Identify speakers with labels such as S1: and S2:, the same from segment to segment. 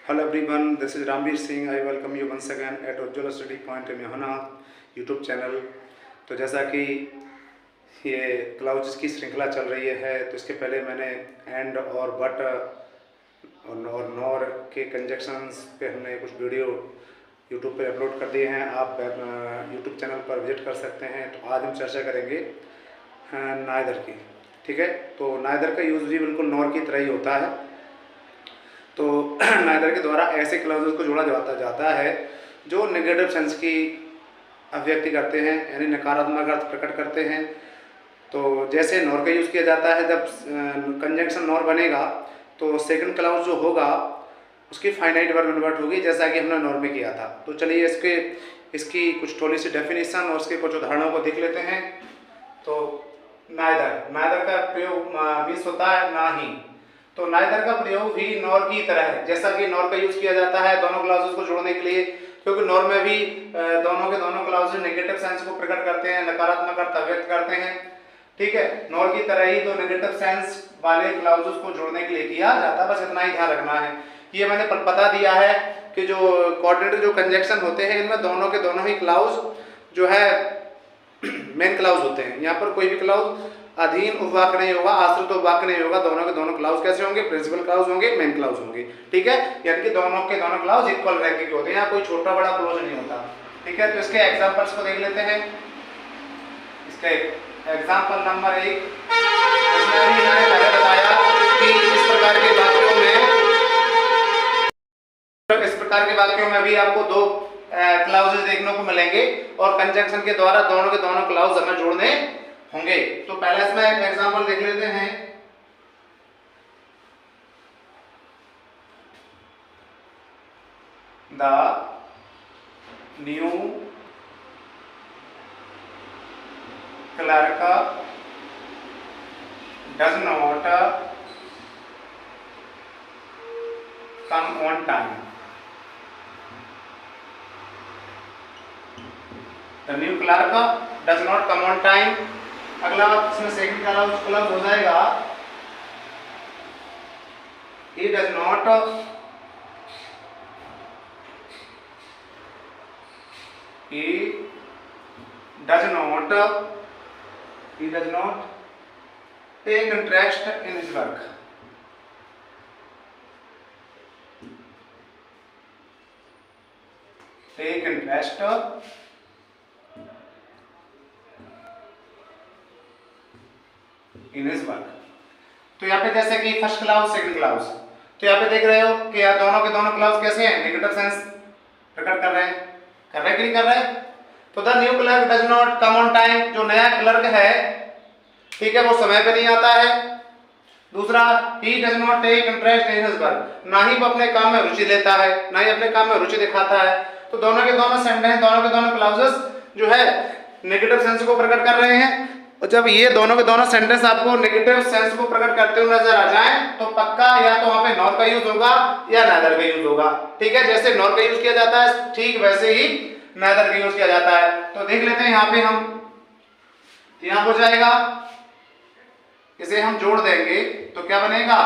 S1: Hello everyone, this is Rambir Singh. I welcome you once again at Ujjwala Study Point Mehana YouTube channel. तो जैसा कि ये clouds की श्रृंखला चल रही है, तो इसके पहले मैंने एंड और बट और नॉर के कंजक्शंस पे हमने कुछ वीडियो यूट्यूब पे अपलोड कर दिए हैं। आप यूट्यूब चैनल पर विजिट कर सकते हैं। तो आज हम चर्चा करेंगे नाइदर की। ठीक है, तो नाइदर का यूज भी बिल्कुल नॉर की तरह ही होता है। तो नाइदर के द्वारा ऐसे क्लाउजेस को जोड़ा जाता है जो नेगेटिव सेंस की अभिव्यक्ति करते हैं, यानी नकारात्मक अर्थ प्रकट करते हैं। तो जैसे नॉर का यूज़ किया जाता है, जब कंजंक्शन नॉर बनेगा तो सेकंड क्लाउज जो होगा उसकी फाइनाइट वर्ब इन्वर्ट होगी, जैसा कि हमने नॉर में किया था। तो चलिए इसकी कुछ थोड़ी सी डेफिनेशन और उसके कुछ उदाहरणों को देख लेते हैं। तो नाइदर का प्रयोग मीन्स होता है ना ही। तो नाइदर का प्रयोग भी नॉर की तरह है, जैसा कि नॉर का यूज किया जाता है दोनों क्लाउजेस को जोड़ने के लिए, क्योंकि नॉर में भी दोनों के दोनों क्लाउजेस नेगेटिव सेंस को प्रकट करते हैं, नकारात्मक अर्थ व्यक्त करते हैं। ठीक है, नॉर की तरह ही तो नेगेटिव सेंस वाले क्लाउजेस को जोड़ने के लिए किया जाता है। बस इतना ही ध्यान रखना है। ये मैंने बता दिया है कि जो कोऑर्डिनेट जो कंजक्शन होते हैं, इनमें दोनों के दोनों ही क्लाउज जो है मेन क्लाउज होते हैं। यहाँ पर कोई भी क्लाउज अधीन उपवाक्य नहीं होगा, आश्रित उपवाक्य नहीं होगा। दोनों के दोनों क्लाउज कैसे होंगे? प्रिंसिपल क्लाउज होंगे, मेन क्लाउज होंगे। ठीक है, यानी कि दोनों के दोनों क्लाउज इक्वल रैंक के होते हैं, यहाँ कोई छोटा बड़ा क्लोज नहीं होता। ठीक है, तो इसके एग्जांपल्स को देख लेते हैं। इसके एग्जांपल नंबर 1, इसमें अभी मैंने पहले बताया कि इस प्रकार के वाक्यों में अभी आपको दो क्लाउजेस देखने को मिलेंगे और कंजंक्शन के द्वारा दोनों के दोनों क्लाउज हमें जोड़ने होंगे। तो पहले इसमें एक एग्जांपल देख लेते हैं। The new clerk does not come on time. The new clerk does not come on time. अगला इसमें सेकंड क्लाउज हो जाएगा he does not take interest in his work. Take interest in his work. तो यहाँ पे जैसे कि first clause second clause, तो यहाँ पे देख रहे हो कि यार दोनों के दोनों क्लाउज कैसे हैं? नेगेटिव सेंस प्रकट कर रहे हैं कि नहीं कर रहे हैं? तो the new clerk does not come on time, जो नया क्लर्क है, ठीक है, वो समय पे नहीं आता है। दूसरा, he does not take interest in his work, ना ही वो अपने काम में रुचि लेता है, ना ही अपने काम में रुचि दिखाता है। तो दोनों के दोनों सेंटेंस, दोनों के दोनों क्लाउजेस जो है नेगेटिव सेंस को प्रकट कर रहे हैं। और जब ये दोनों के दोनों सेंटेंस आपको नेगेटिव सेंस को प्रकट करते हुए नजर आ जाएं, तो पक्का या तो वहां पे नॉर का यूज होगा या नाइदर का यूज होगा। ठीक है, जैसे नॉर का यूज किया जाता है ठीक वैसे ही नाइदर का यूज किया जाता है। तो देख लेते हैं यहाँ पे हम, यहाँ हो जाएगा, इसे हम जोड़ देंगे तो क्या बनेगा?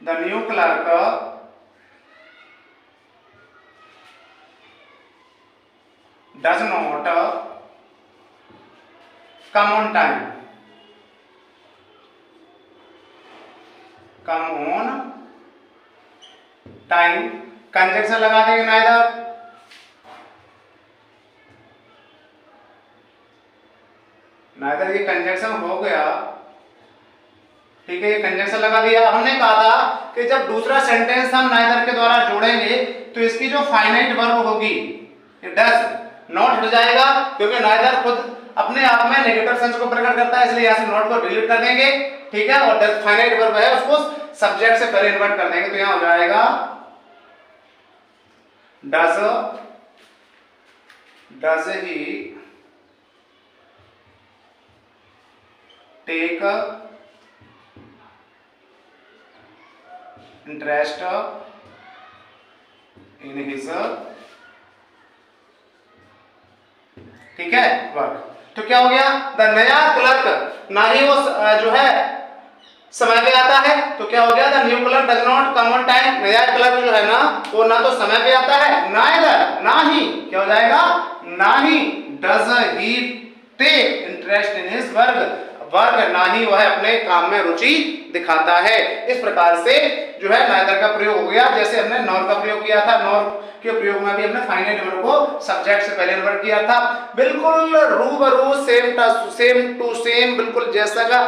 S1: The new clerk does not come on time. Come on time, conjunction लगा देंगे नाइदर। नाइदर ये कंजक्शन हो गया। ठीक है, ये कंजक्शन लगा दिया। हमने कहा था कि जब दूसरा सेंटेंस हम नाइदर के द्वारा जोड़ेंगे तो इसकी जो फाइनाइट वर्ब होगी डज नॉट हट जाएगा, क्योंकि नाइदर खुद अपने आप में नेगेटिव सेंस को प्रकट करता है, इसलिए यहां से नॉट को डिलीट कर देंगे। ठीक है, और डज फाइनाइट वर्ब है, उसको सब्जेक्ट से पहले इन्वर्ट कर देंगे। तो यहां हो जाएगा does he take interest in his, ठीक है, वर्क। तो क्या हो गया? द नया क्लर्क, ना ही वो जो है समय पे आता है तो क्या हो गया, the new colour does not come on time, नया कलर जो है ना वो ना तो समय पे आता है, नाइदर ना ही क्या हो जाएगा, ना ही does he take interest in his work, work ना ही वह अपने काम में रुचि दिखाता है। इस प्रकार से जो है नाइदर का प्रयोग हो गया। जैसे हमने नॉर का प्रयोग किया था, नॉर के प्रयोग में भी हमने फाइनाइट वर्ब को सब्जेक्ट से पहले वर्ब किया था, बिल्कुल रूबरू सेम टू सेम बिल्कुल जैसा का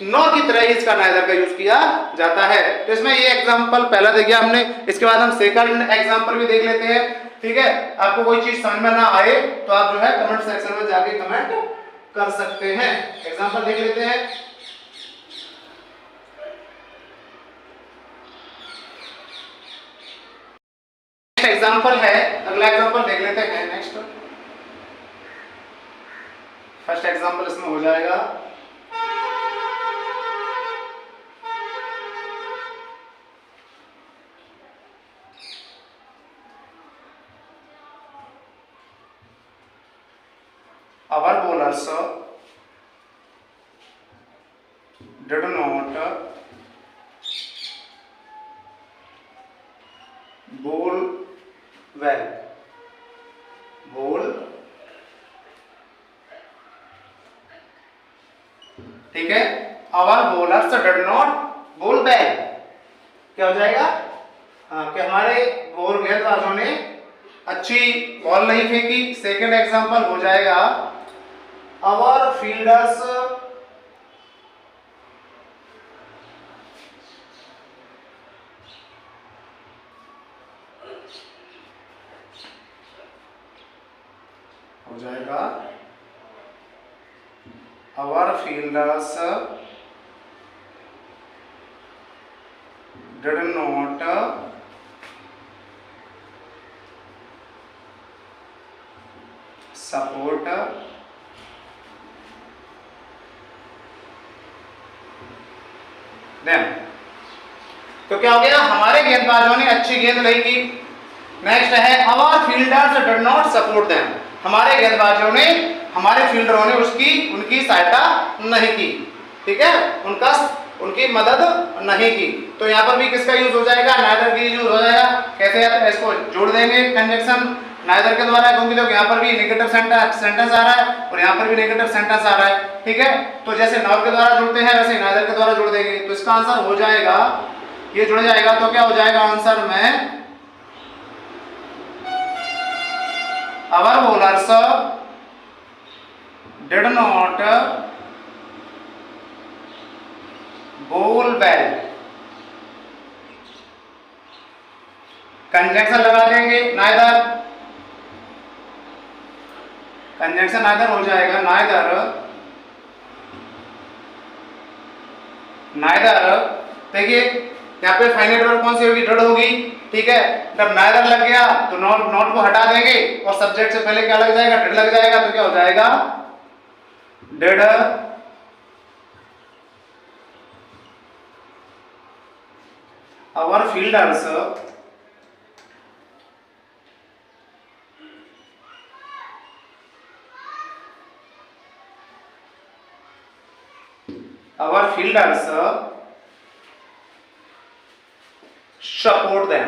S1: नॉर की तरह ही इसका नाइदर का यूज किया जाता है। तो इसमें ये एग्जांपल पहला देख लिया हमने, इसके बाद हम सेकंड एग्जांपल भी देख लेते हैं। ठीक है, आपको कोई चीज समझ में ना आए तो आप जो है कमेंट सेक्शन में जाके कमेंट कर सकते हैं। एग्जांपल देख लेते हैं। एग्जांपल है, अगला एग्जांपल देख लेते हैं। नेक्स्ट फर्स्ट एग्जांपल इसमें हो जाएगा our bowlers did not bowl well, bowl, ठीक है, our bowlers did not bowl well, क्या हो जाएगा, हाँ कि हमारे गेंदबाजों ने अच्छी बॉल नहीं फेंकी। सेकंड एग्जांपल हो जाएगा आवर फील्डर्स हो जाएगा our fielders did not support them, तो क्या हो गया, हमारे गेंदबाजों ने अच्छी गेंद नहीं की। नेक्स्ट है our fielders did not support them, हमारे गेंदबाजों ने, हमारे फील्डरों ने उनकी सहायता नहीं की। ठीक है, उनकी मदद नहीं की। तो यहाँ पर भी किसका यूज हो जाएगा, नाइदर की यूज हो जाएगा। कैसे आता है, इसको जोड़ देंगे कंजंक्शन नाइदर के द्वारा, क्योंकि तो यहाँ पर भी नेगेटिव सेंटेंस आ रहा है और यहाँ पर भी नेगेटिव सेंटेंस आ रहा है। ठीक है, तो जैसे नॉर के द्वारा जुड़ते हैं वैसे नाइदर के द्वारा जोड़ देंगे। तो इसका आंसर हो जाएगा, ये जुड़ जाएगा तो क्या हो जाएगा आंसर में, our bowlers did not bowl well, conjunction लगा देंगे नाइदर, कंजंक्शन नाइदर हो जाएगा, नाइदर देखिए यहाँ पे फाइनाइट वर्ब कौन सी होगी, डिड होगी। ठीक है, जब नाइदर लग गया तो नॉट को हटा देंगे और सब्जेक्ट से पहले क्या लग जाएगा, डिड लग जाएगा। तो क्या हो जाएगा, did our fielders support them,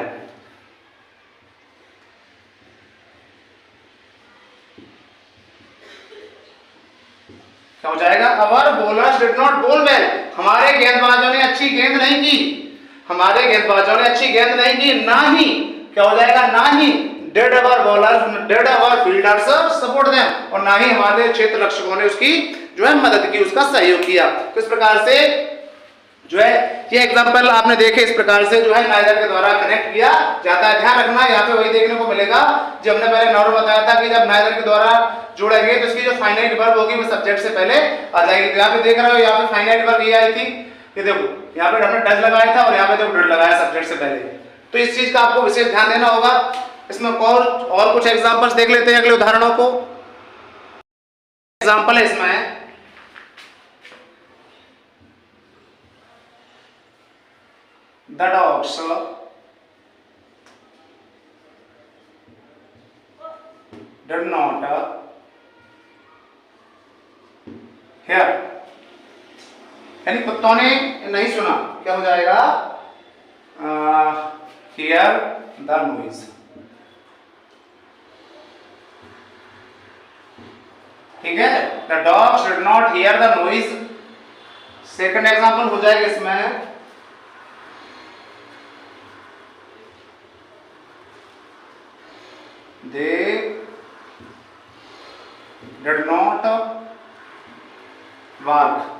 S1: क्या हो जाएगा, our bowlers did not bowl well, हमारे गेंदबाजों ने अच्छी गेंद नहीं की, हमारे गेंदबाजों ने अच्छी गेंद नहीं की, ना ही क्या हो जाएगा, ना ही did our fielders support them, और ना ही हमारे क्षेत्र रक्षकों ने उसकी जो है मदद की, उसका सहयोग किया। तो इस प्रकार से जो है ये एग्जांपल आपने देखे, इस प्रकार से जो है नाइदर के द्वारा कनेक्ट किया जाता है। ध्यान रखना यहाँ पे वही देखने को मिलेगा जो हमने पहले नॉर्मल बताया था कि जब नाइदर के द्वारा जोड़ेंगे तो इसकी जो फाइनाइट वर्ब होगी वो सब्जेक्ट से पहले आ जाएगी। तो यहाँ पे देख रहे हो, यहाँ पे फाइनाइट वर्ब ये आई थी, ये देखो यहाँ पे हमने डज लगाया था और यहाँ पे देखो डिड लगाया सब्जेक्ट से पहले। तो इस चीज का आपको विशेष ध्यान देना होगा। इसमें और कुछ एग्जाम्पल्स देख लेते हैं अगले उदाहरणों को। एग्जाम्पल है इसमें the dogs did not here यानी कुत्तों ने नहीं सुना, क्या हो जाएगा? Here the noise. ठीक है, the dogs did not here the noise. Second example हो जाएगा इसमें, दे डिड नॉट बार्क।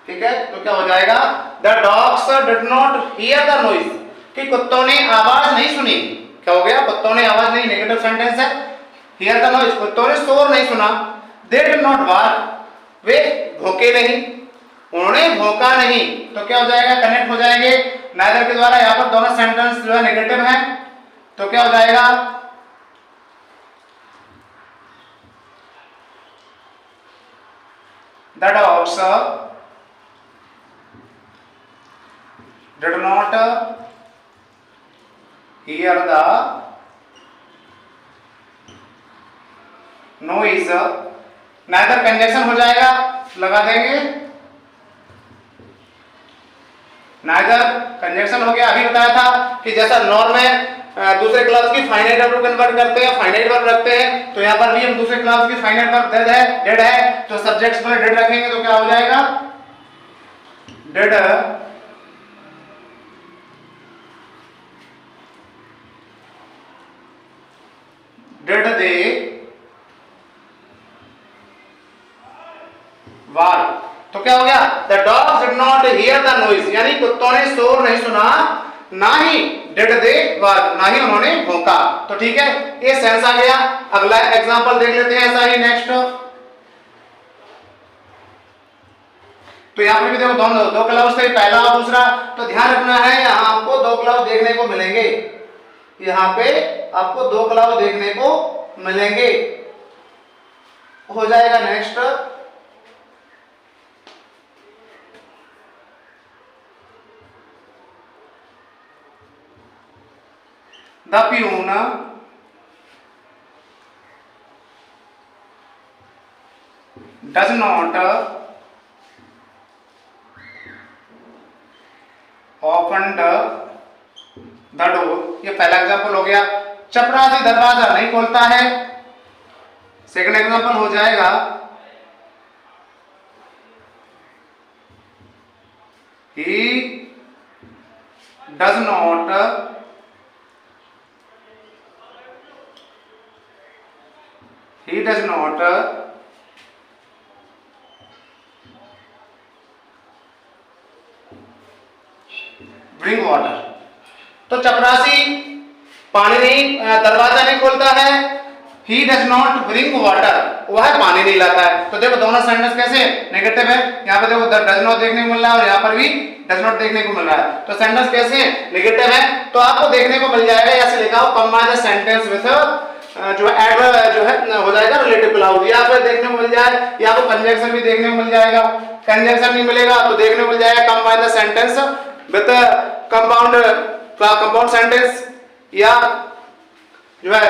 S1: ठीक है, तो क्या हो जाएगा? The dogs did not here the noise, कि कुत्तों ने आवाज नहीं सुनी। क्या हो गया? कुत्तों ने आवाज नहीं, नेगेटिव सेंटेंस है। हियर द नॉइज, कुत्तों ने शोर नहीं सुना। दे डिड नॉट बार्क, वे भौंके नहीं, उन्होंने भौंका नहीं। तो क्या हो जाएगा? कनेक्ट हो जाएंगे नाइदर के द्वारा। यहाँ पर दोनों सेंटेंस जो है नेगेटिव है, तो क्या हो जाएगा? The dogs did not here the noise. Neither conjunction हो जाएगा, लगा देंगे। नाइदर कंजक्शन हो गया। अभी बताया था कि जैसा नॉर्म में दूसरे क्लास की फाइनाइट वर्ब को कन्वर्ट करते हैं, फाइनाइट वर्ब रखते हैं, तो यहाँ पर भी हम दूसरे क्लास की फाइनाइट वर्ब डेड है, तो सब्जेक्ट्स में डेड रखेंगे तो क्या हो जाएगा? डेड डिड दे वार्क। तो क्या हो गया? The dogs did not here the noise, यानी कुत्तों ने शोर नहीं सुना, ना ही डिड दे वार्क, ना ही उन्होंने भौंका। तो ठीक है, ये सेंस आ गया। अगला एग्जांपल देख लेते हैं ऐसा ही नेक्स्ट। तो यहाँ पे भी देखो दो क्लाउज थे, पहला और दूसरा। तो ध्यान रखना है, यहाँ आपको दो क्लाउज देखने को मिलेंगे। यहाँ पे आपको दो क्लाउज देखने को मिलेंगे। हो जाएगा next, the peon does not open the door. ये पहला एग्जांपल हो गया। चपरासी दरवाजा नहीं खोलता है। सेकंड एग्जांपल हो जाएगा, he does not bring water। तो चपरासी पानी नहीं, दरवाजा नहीं खोलता है। He does not bring water, वह पानी नहीं लाता है। तो देखो दोनों सेंटेंस कैसे नेगेटिव है। यहाँ पे देखो डज नॉट देखने को मिल रहा है और यहाँ पर भी डज नॉट देखने को मिल रहा है। तो सेंटेंस कैसे नेगेटिव है। तो आपको देखने को मिल जाएगा, ऐसे लिखा हो, कंबाइन द सेंटेंस विद जो है एडवर्ब जो है हो जाएगा रिलेटिव क्लाउज। यहाँ पे देखने को मिल जाए, या आपको कंजंक्शन भी देखने को मिल जाएगा। कंजंक्शन नहीं मिलेगा तो देखने को मिल जाएगा combine the sentence with compound sentence, या जो है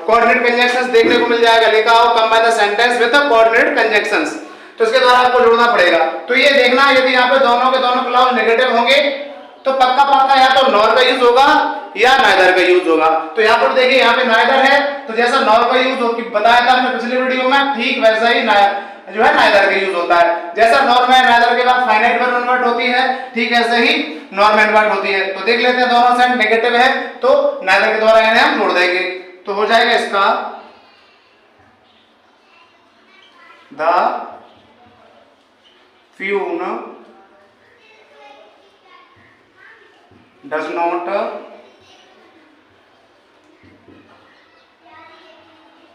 S1: कोऑर्डिनेट कंजंक्शंस देखने को मिल जाएगा। लिखा हो combine the sentence with coordinate conjunctions, तो इसके द्वारा आपको जोड़ना पड़ेगा। तो ये देखना, यदि यहाँ पे दोनों के दोनों क्लाउज नेगेटिव होंगे तो पक्का पक्का या तो नॉर का यूज होगा या नाइदर का यूज होगा। तो यहाँ पर देखिए, यहाँ पे नाइदर है, तो जैसा नॉर का यूज बताया था हमने पिछली वीडियो में, ठीक वैसा ही जो है नाइदर का यूज होता है। जैसा नॉर में नाइदर के बाद फाइनाइट वर्ब कन्वर्ट होती है, ठीक ऐसे ही नॉर में कन्वर्ट होती है। तो देख लेते हैं, दोनों साइड नेगेटिव है तो नाइदर के द्वारा इन्हें हम जोड़ देंगे। तो हो जाएगा इसका the peon does not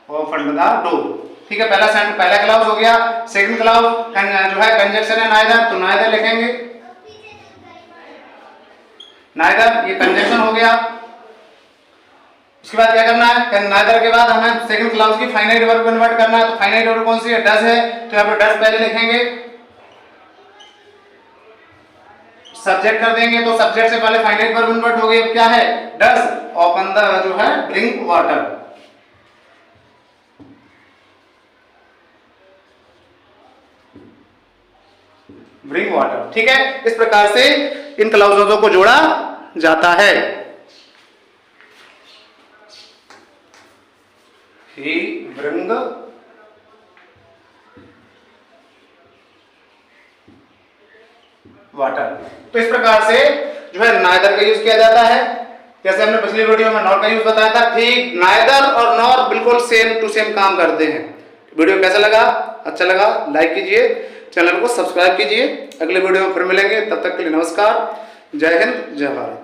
S1: open the door. ठीक है, पहला क्लाउज हो गया। सेकंड क्लाउज जो है कंजंक्शन है नाइदर, तो नाइदर लिखेंगे। नाइदर ये कंजंक्शन हो गया। उसके बाद क्या करना है, नाइदर के बाद हमें सेकंड क्लाउज की फाइनाइट वर्ब कन्वर्ट करना है। तो फाइनाइट वर्ब कौन सी है? डज है, तो यहाँ पर डज पहले लिखेंगे, सब्जेक्ट कर देंगे। तो सब्जेक्ट से पहले फाइनाइट वर्ब कन्वर्ट हो गई। अब क्या है? डज ओपन द जो है ड्रिंक वाटर। Bring water. ठीक है, इस प्रकार से इन क्लाउजों को जोड़ा जाता है। ही ब्रिंग वाटर। तो इस प्रकार से जो है नाइदर का यूज किया जाता है। जैसे हमने पिछली वीडियो में नॉर का यूज बताया था, ठीक नाइदर और नॉर बिल्कुल सेम टू सेम काम करते हैं। वीडियो कैसा लगा? अच्छा लगा लाइक कीजिए, चैनल को सब्सक्राइब कीजिए। अगले वीडियो में फिर मिलेंगे, तब तक के लिए नमस्कार। जय हिंद, जय भारत।